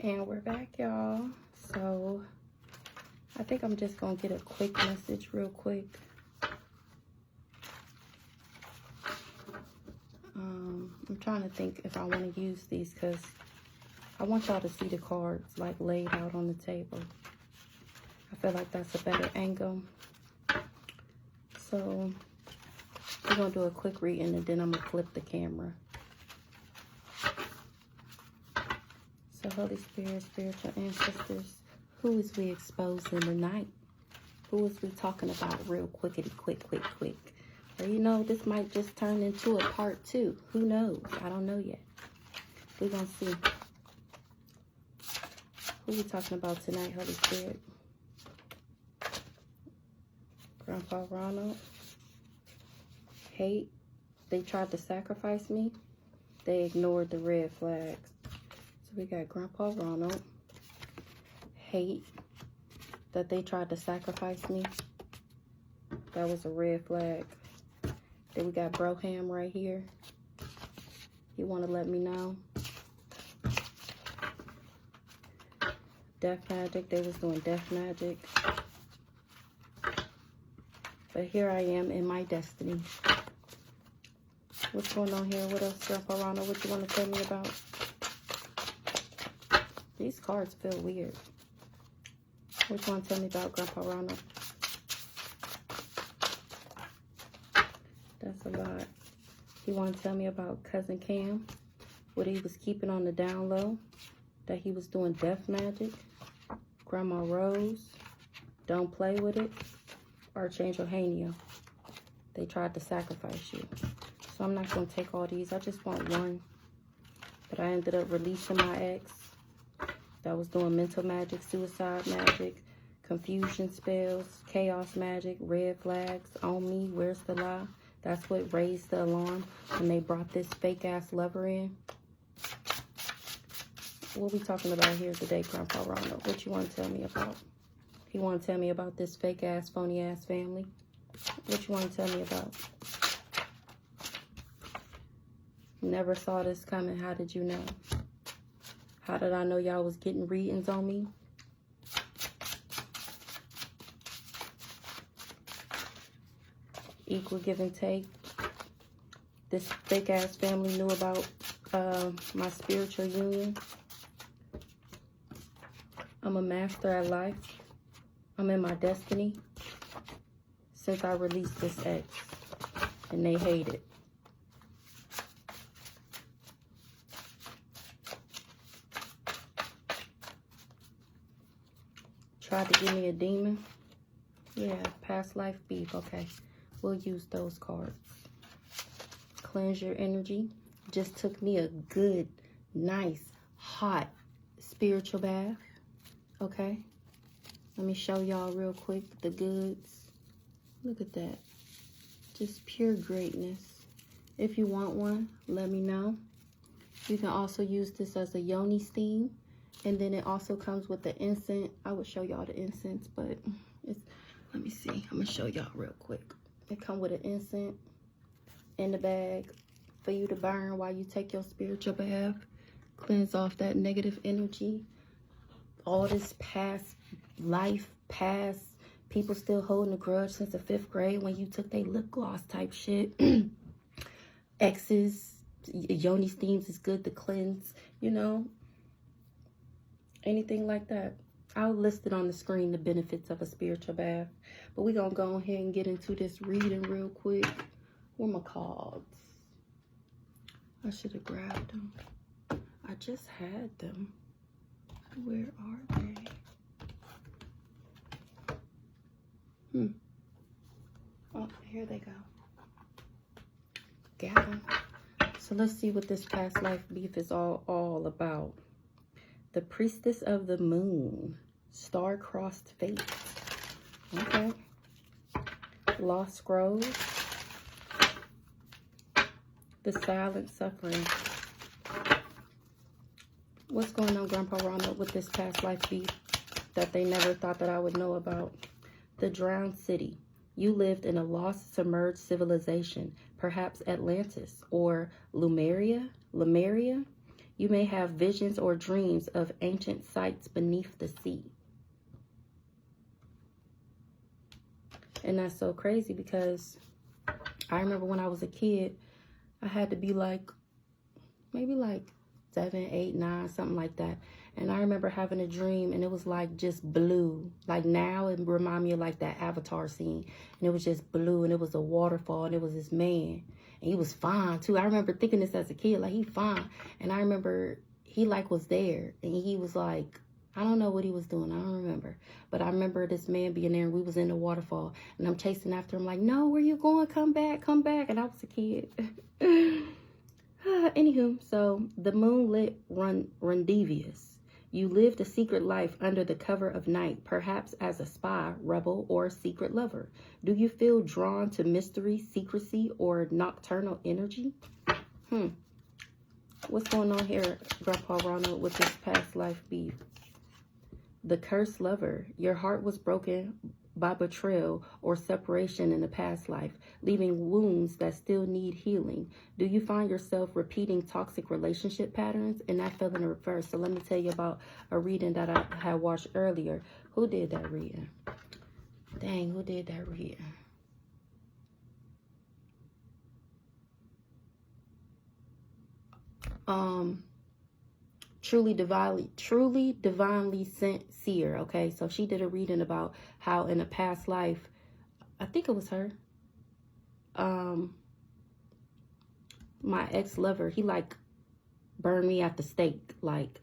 And we're back, y'all. So I think I'm just gonna get a quick message real quick. I'm trying to think if I want to use these because I want y'all to see the cards like laid out on the table. I feel like that's a better angle. So we're gonna do a quick reading and then I'm gonna flip the camera. So Holy Spirit, spiritual ancestors, who is we exposing tonight? Who is we talking about real quick? Or you know, this might just turn into a part 2. Who knows? I don't know yet. We're gonna see. Who we talking about tonight, Holy Spirit? Grandpa Ronald. Hate. They tried to sacrifice me. They ignored the red flags. So we got Grandpa Ronald. Hate. That they tried to sacrifice me. That was a red flag. Then we got Broham right here. You want to let me know? Death magic. They was doing death magic. But here I am in my destiny. What's going on here? What else, Grandpa Ronald? What you want to tell me about? These cards feel weird. What you want to tell me about, Grandpa Ronald? That's a lot. He want to tell me about Cousin Cam. What he was keeping on the down low. That he was doing death magic. Grandma Rose. Don't play with it. Archangel Haniel. They tried to sacrifice you. So I'm not going to take all these. I just want one. But I ended up releasing my ex. That was doing mental magic, suicide magic, confusion spells, chaos magic, red flags on me. Where's the lie? That's what raised the alarm when they brought this fake ass lover in. What we talking about here today, Grandpa Ronald? What you want to tell me about? He want to tell me about this fake ass, phony ass family. What you want to tell me about? Never saw this coming. How did you know? How did I know y'all was getting readings on me? Equal give and take. This fake ass family knew about my spiritual union. I'm a master at life. I'm in my destiny. Since I released this ex. And they hate it. Tried to give me a demon. Yeah, past life beef. Okay, we'll use those cards. Cleanse your energy. Just took me a good, nice, hot spiritual bath. Okay, let me show y'all real quick the goods. Look at that. Just pure greatness. If you want one, let me know. You can also use this as a yoni steam. And then it also comes with the incense. I would show y'all the incense, but it's, let me see. I'm going to show y'all real quick. It comes with an incense in the bag for you to burn while you take your spiritual bath. Cleanse off that negative energy. All this past life, past people still holding a grudge since the 5th grade when you took their lip gloss type shit. Exes, yoni steams is good to cleanse, you know. Anything like that. I'll list it on the screen, the benefits of a spiritual bath. But we're going to go ahead and get into this reading real quick. Where my cards? I should have grabbed them. I just had them. Where are they? Oh, here they go. Got them. So let's see what this past life beef is all about. The Priestess of the Moon. Star-crossed fate. Okay. Lost Scrolls. The Silent Suffering. What's going on, Grandpa Ronald, with this past life beef that they never thought that I would know about? The Drowned City. You lived in a lost, submerged civilization, perhaps Atlantis or Lemuria. You may have visions or dreams of ancient sites beneath the sea. And that's so crazy because I remember when I was a kid, I had to be like, maybe like 7, 8, 9, something like that. And I remember having a dream and it was like just blue. Like now it remind me of like that Avatar scene. And it was just blue and it was a waterfall and it was this man. And he was fine too. I remember thinking this as a kid, like he fine. And I remember he like was there and he was like, I don't know what he was doing. I don't remember. But I remember this man being there and we was in the waterfall. And I'm chasing after him like, no, where you going? Come back, come back. And I was a kid. Anywho, so the moonlit rendezvous. You lived a secret life under the cover of night, perhaps as a spy, rebel, or secret lover. Do you feel drawn to mystery, secrecy, or nocturnal energy? What's going on here, Grandpa Ronald, with this past life beef? The cursed lover. Your heart was broken by betrayal or separation in the past life, leaving wounds that still need healing. Do you find yourself repeating toxic relationship patterns? And that fell in reverse. So let me tell you about a reading that I had watched earlier. Who did that reading? Dang, who did that reading? Truly divinely sent seer. Okay, so she did a reading about how in a past life, I think it was her, my ex-lover, he like burned me at the stake, like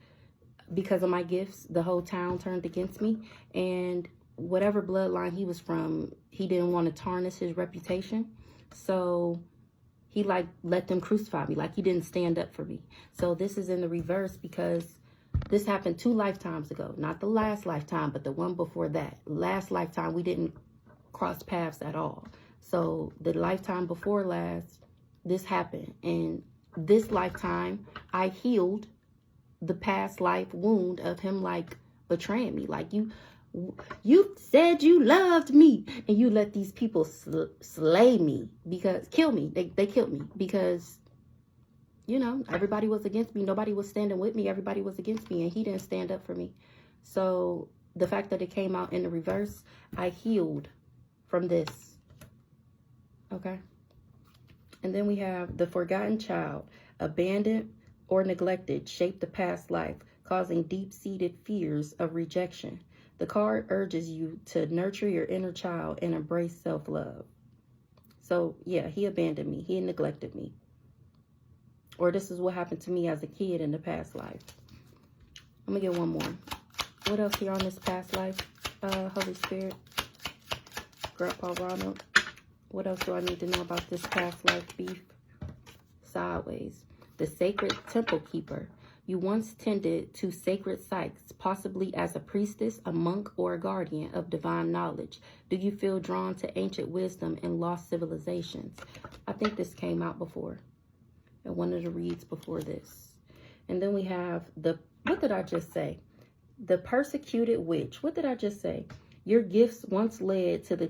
because of my gifts. The whole town turned against me, and whatever bloodline he was from, he didn't want to tarnish his reputation, so he like let them crucify me. Like he didn't stand up for me. So this is in the reverse because this happened 2 lifetimes ago. Not the last lifetime, but the one before that. Last lifetime, we didn't cross paths at all. So the lifetime before last, this happened. And this lifetime, I healed the past life wound of him like betraying me. Like you said you loved me and you let these people slay me, because kill me. They killed me because, you know, everybody was against me. Nobody was standing with me. Everybody was against me and he didn't stand up for me. So the fact that it came out in the reverse, I healed from this. Okay. And then we have the forgotten child, abandoned or neglected, shaped the past life, causing deep-seated fears of rejection. The card urges you to nurture your inner child and embrace self-love. So, yeah, he abandoned me. He neglected me. Or this is what happened to me as a kid in the past life. I'm going to get one more. What else here on this past life, Holy Spirit? Grandpa Ronald. What else do I need to know about this past life beef? Sideways. The sacred temple keeper. You once tended to sacred sites, possibly as a priestess, a monk, or a guardian of divine knowledge. Do you feel drawn to ancient wisdom and lost civilizations? I think this came out before, in one of the reads before this. And then we have the, what did I just say? The persecuted witch. What did I just say? Your gifts once led to the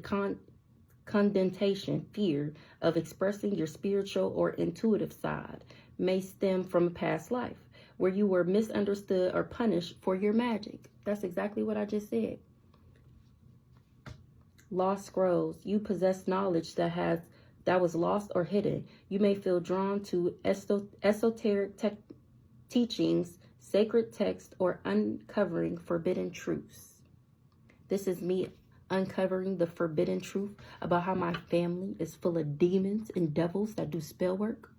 condemnation, fear of expressing your spiritual or intuitive side may stem from a past life where you were misunderstood or punished for your magic. That's exactly what I just said. Lost scrolls. You possess knowledge that was lost or hidden. You may feel drawn to esoteric teachings, sacred text, or uncovering forbidden truths. This is me uncovering the forbidden truth about how my family is full of demons and devils that do spell work.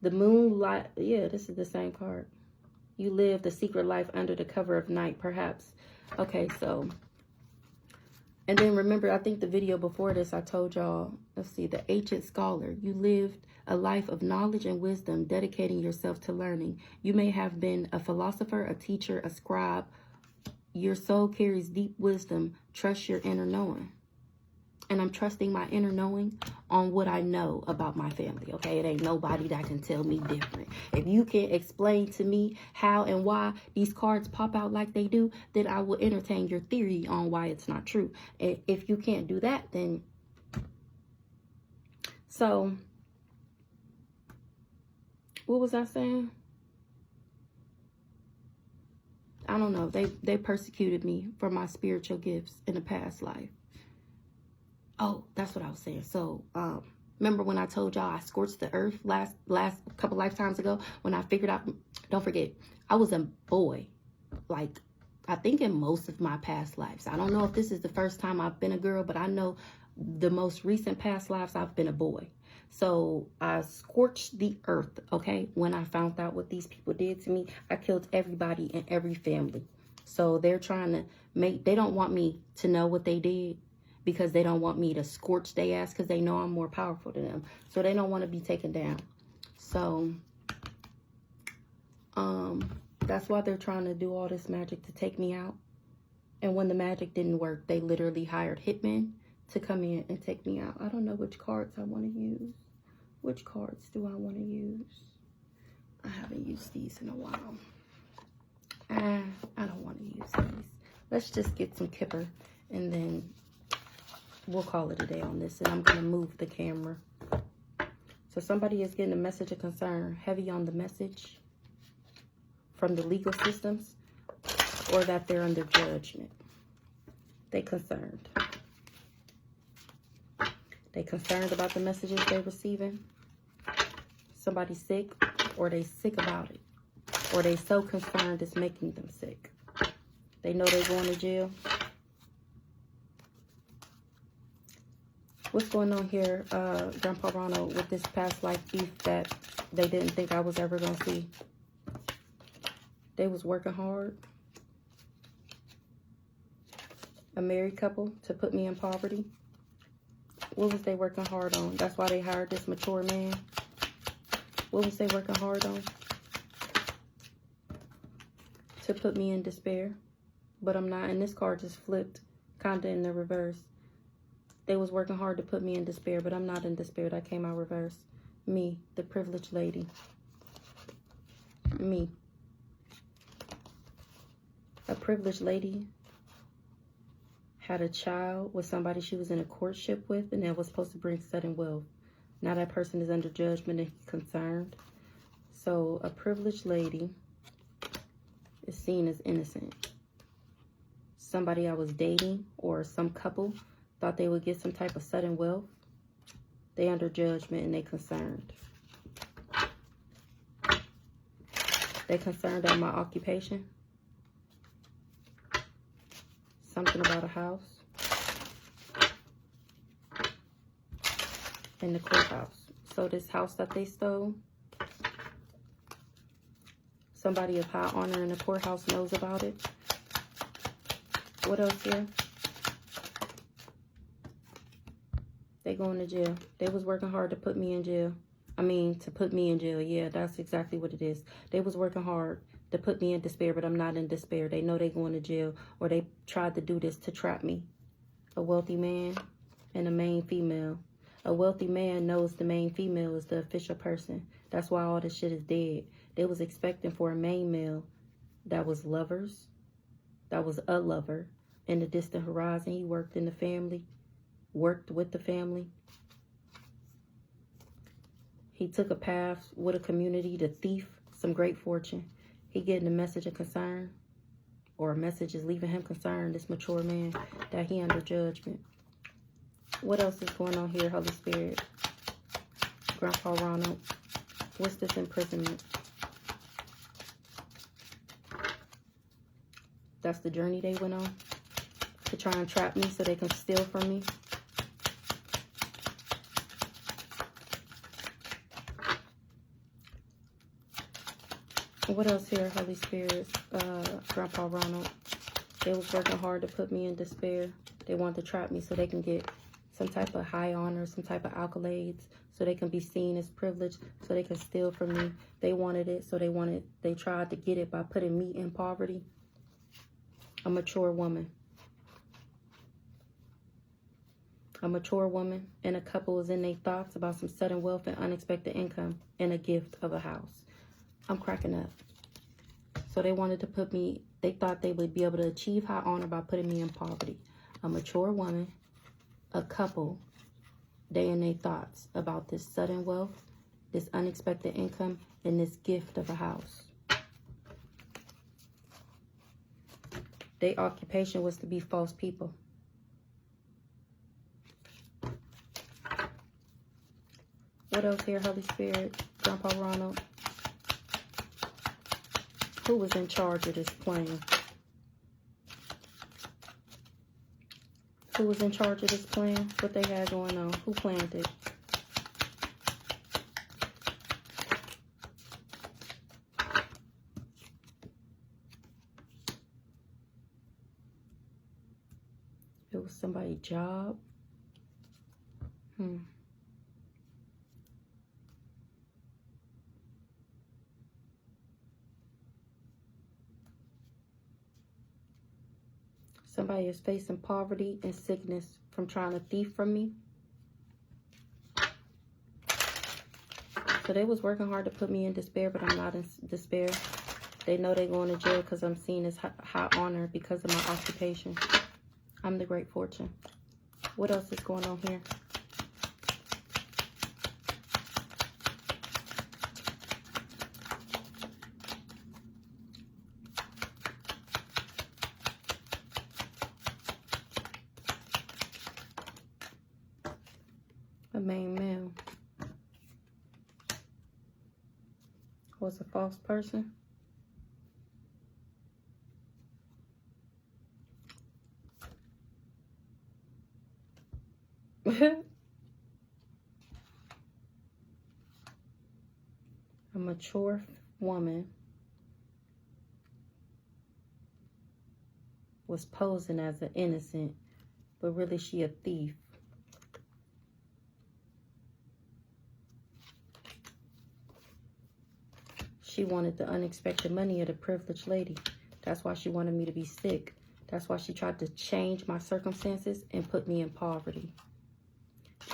The moonlight, yeah, this is the same card. You live the secret life under the cover of night, perhaps. Okay, so, and then remember, I think the video before this, I told y'all, let's see, the ancient scholar. You lived a life of knowledge and wisdom, dedicating yourself to learning. You may have been a philosopher, a teacher, a scribe. Your soul carries deep wisdom. Trust your inner knowing. And I'm trusting my inner knowing on what I know about my family, okay? It ain't nobody that can tell me different. If you can explain to me how and why these cards pop out like they do, then I will entertain your theory on why it's not true. And if you can't do that, then... So, what was I saying? I don't know. They persecuted me for my spiritual gifts in a past life. Oh, that's what I was saying. So, remember when I told y'all I scorched the earth last couple lifetimes ago when I figured out, don't forget, I was a boy. Like, I think in most of my past lives. I don't know if this is the first time I've been a girl, but I know the most recent past lives I've been a boy. So I scorched the earth, okay? When I found out what these people did to me, I killed everybody in every family. So they're trying to they don't want me to know what they did because they don't want me to scorch their ass because they know I'm more powerful than them. So they don't want to be taken down. So, that's why they're trying to do all this magic to take me out. And when the magic didn't work, they literally hired hitmen to come in and take me out. I don't know which cards I want to use. Which cards do I want to use? I haven't used these in a while. I don't want to use these. Let's just get some Kipper and then we'll call it a day on this. And I'm going to move the camera. So somebody is getting a message of concern. Heavy on the message from the legal systems, or that they're under judgment. They concerned. They concerned about the messages they're receiving. Somebody sick, or they sick about it. Or they so concerned it's making them sick. They know they're going to jail. What's going on here, Grandpa Ronald, with this past life beef that they didn't think I was ever going to see? They was working hard. A married couple to put me in poverty. What was they working hard on? That's why they hired this mature man. What was they working hard on? To put me in despair. But I'm not. And this card just flipped kind of in the reverse. They was working hard to put me in despair, but I'm not in despair. That came out reverse. Me, the privileged lady. Me. A privileged lady had a child with somebody she was in a courtship with, and that was supposed to bring sudden wealth. Now that person is under judgment and concerned. So a privileged lady is seen as innocent. Somebody I was dating or some couple thought they would get some type of sudden wealth. They under judgment and they concerned. They concerned about my occupation. Something about a house. In the courthouse. So this house that they stole, somebody of high honor in the courthouse knows about it. What else here? They going to jail. They was working hard to put me in jail. To put me in jail. Yeah, that's exactly what it is. They was working hard to put me in despair, but I'm not in despair. They know they going to jail, or they tried to do this to trap me. A wealthy man and a main female. A wealthy man knows the main female is the official person. That's why all this shit is dead. They was expecting for a main male that was lovers, that was a lover. In the distant horizon, he worked in the family, worked with the family. He took a path with a community to thief some great fortune. He getting a message of concern, or a message is leaving him concerned, this mature man, that he under judgment. What else is going on here, Holy Spirit? Grandpa Ronald, what's this imprisonment? That's the journey they went on to try and trap me so they can steal from me. What else here, Holy Spirit? Grandpa Ronald. They was working hard to put me in despair. They wanted to trap me so they can get some type of high honor, some type of accolades, so they can be seen as privileged, so they can steal from me. They wanted it, so they tried to get it by putting me in poverty. A mature woman. A mature woman and a couple is in their thoughts about some sudden wealth and unexpected income and a gift of a house. I'm cracking up. So they wanted to put me, they thought they would be able to achieve high honor by putting me in poverty. A mature woman, a couple, they in their thoughts about this sudden wealth, this unexpected income, and this gift of a house. Their occupation was to be false people. What else here, Holy Spirit? Grandpa Ronald. Who was in charge of this plan? Who was in charge of this plan? What they had going on? Who planned it? It was somebody's job. Somebody is facing poverty and sickness from trying to thief from me. So they was working hard to put me in despair, but I'm not in despair. They know they're going to jail because I'm seen as high honor because of my occupation. I'm the great fortune. What else is going on here? A main male was a false person. A mature woman was posing as an innocent, but really she a thief. She wanted the unexpected money of the privileged lady. That's why she wanted me to be sick. That's why she tried to change my circumstances and put me in poverty.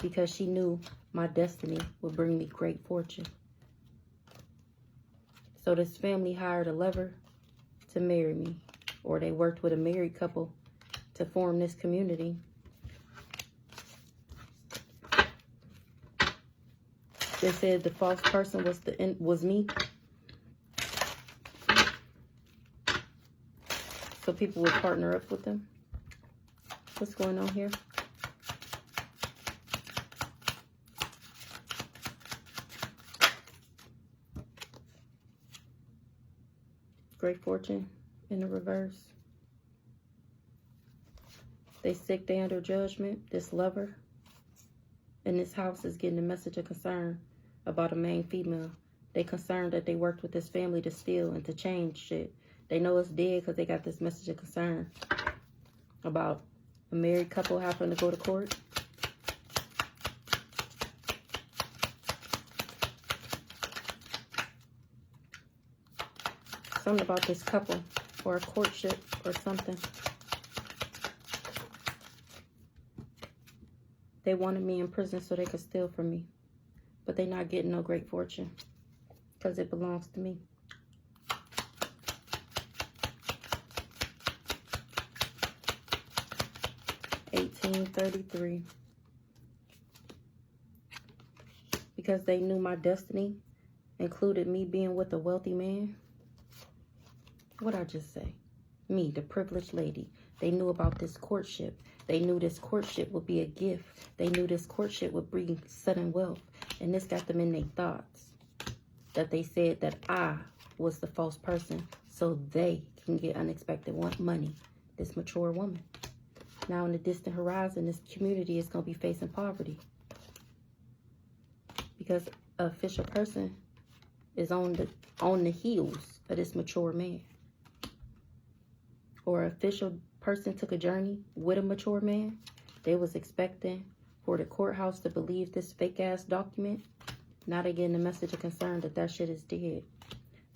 Because she knew my destiny would bring me great fortune. So this family hired a lover to marry me. Or they worked with a married couple to form this community. They said the false person was me. So people would partner up with them. What's going on here? Great fortune in the reverse. They sick, they under judgment. This lover in this house is getting a message of concern about a main female. They concerned that they worked with this family to steal and to change shit. They know it's dead because they got this message of concern about a married couple having to go to court. Something about this couple or a courtship or something. They wanted me in prison so they could steal from me. But they're not getting no great fortune because it belongs to me. $18.33. Because they knew my destiny included me being with a wealthy man. What'd I just say? Me, the privileged lady. They knew about this courtship. They knew this courtship would be a gift. They knew this courtship would bring sudden wealth. And this got them in their thoughts. That they said that I was the false person so they can get unexpected money. This mature woman. Now in the distant horizon, this community is going to be facing poverty. Because an official person is on the heels of this mature man. Or an official person took a journey with a mature man. They was expecting for the courthouse to believe this fake ass document. Now they getting a message of concern that that shit is dead.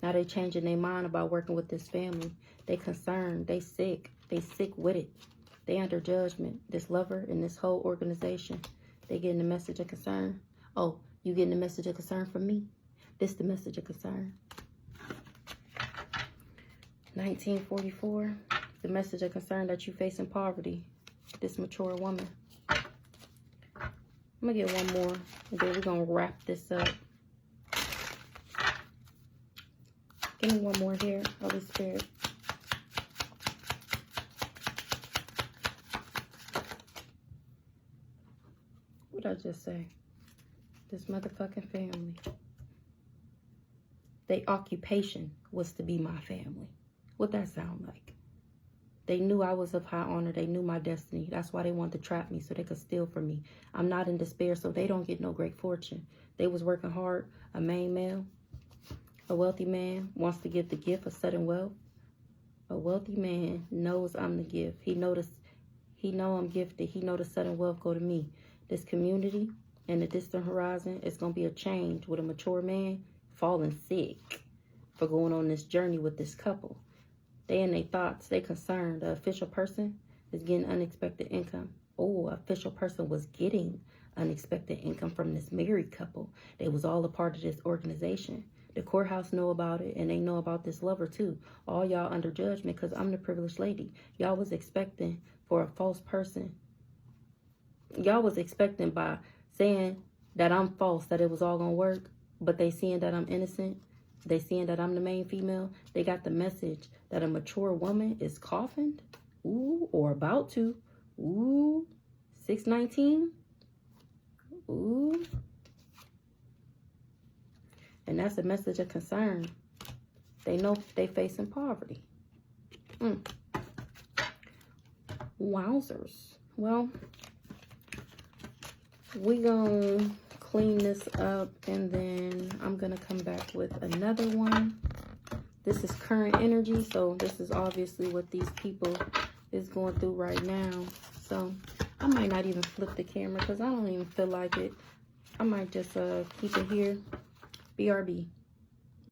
Now they changing their mind about working with this family. They concerned, they sick with it. They under judgment. This lover and this whole organization, they getting a message of concern. Oh, you getting a message of concern from me? This the message of concern. 1944, the message of concern that you facing poverty. This mature woman. I'm gonna get one more, and then we're gonna wrap this up. Give me one more here, Holy Spirit. What I just say? This motherfucking family. Their occupation was to be my family. What that sound like? They knew I was of high honor. They knew my destiny. That's why they wanted to trap me so they could steal from me. I'm not in despair, so they don't get no great fortune. They was working hard. A main male, a wealthy man wants to give the gift of sudden wealth. A wealthy man knows I'm the gift. He know I'm gifted. He know the sudden wealth go to me. This community and the distant horizon is going to be a change with a mature man falling sick for going on this journey with this couple. They in their thoughts, they concerned. The official person is getting unexpected income. Oh, official person was getting unexpected income from this married couple. They was all a part of this organization. The courthouse know about it, and they know about this lover too. All y'all under judgment because I'm the privileged lady. Y'all was expecting for a false person. Y'all was expecting by saying that I'm false, that it was all gonna work, but they seeing that I'm innocent. They seeing that I'm the main female. They got the message that a mature woman is coffined. Ooh, or about to. Ooh, 619. Ooh. And that's a message of concern. They know they facing poverty. Wowzers. Well, we gonna clean this up and then I'm gonna come back with another one. This is current energy, so this is obviously what these people is going through right now. So I might not even flip the camera because I don't even feel like it. I might just keep it here. BRB.